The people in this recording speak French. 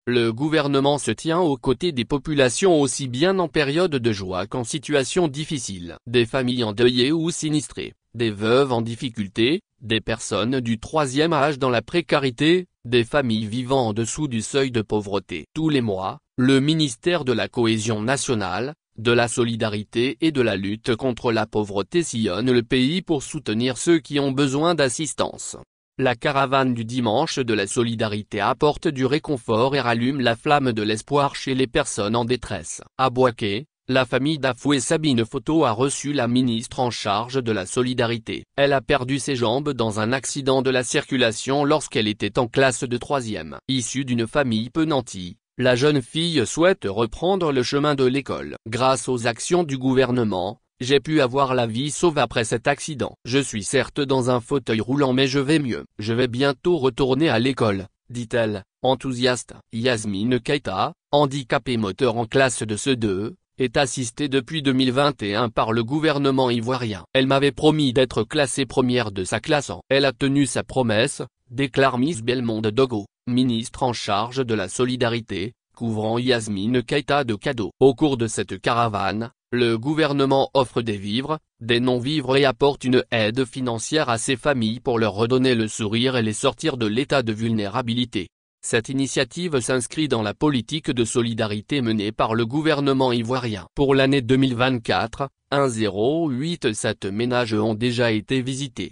le gouvernement se tient aux côtés des populations aussi bien en période de joie qu'en situation difficile. Des familles endeuillées ou sinistrées, des veuves en difficulté, des personnes du troisième âge dans la précarité, des familles vivant en dessous du seuil de pauvreté. Tous les mois, le ministère de la Cohésion nationale, de la solidarité et de la lutte contre la pauvreté sillonne le pays pour soutenir ceux qui ont besoin d'assistance. La caravane du dimanche de la solidarité apporte du réconfort et rallume la flamme de l'espoir chez les personnes en détresse. À Bouaké, la famille d'Afoué Sabine Photo a reçu la ministre en charge de la solidarité. Elle a perdu ses jambes dans un accident de la circulation lorsqu'elle était en classe de 3e. Issue d'une famille peu nantie, la jeune fille souhaite reprendre le chemin de l'école. Grâce aux actions du gouvernement, j'ai pu avoir la vie sauve après cet accident. Je suis certes dans un fauteuil roulant mais je vais mieux. Je vais bientôt retourner à l'école, dit-elle, enthousiaste. Yasmine Keita, handicapée moteur en classe de CE2, est assistée depuis 2021 par le gouvernement ivoirien. Elle m'avait promis d'être classée première de sa classe en. Elle a tenu sa promesse, déclare Miss Belmonde Dogo, ministre en charge de la solidarité, couvrant Yasmine Keita de cadeaux. Au cours de cette caravane, le gouvernement offre des vivres, des non-vivres et apporte une aide financière à ces familles pour leur redonner le sourire et les sortir de l'état de vulnérabilité. Cette initiative s'inscrit dans la politique de solidarité menée par le gouvernement ivoirien. Pour l'année 2024, 1087 ménages ont déjà été visités.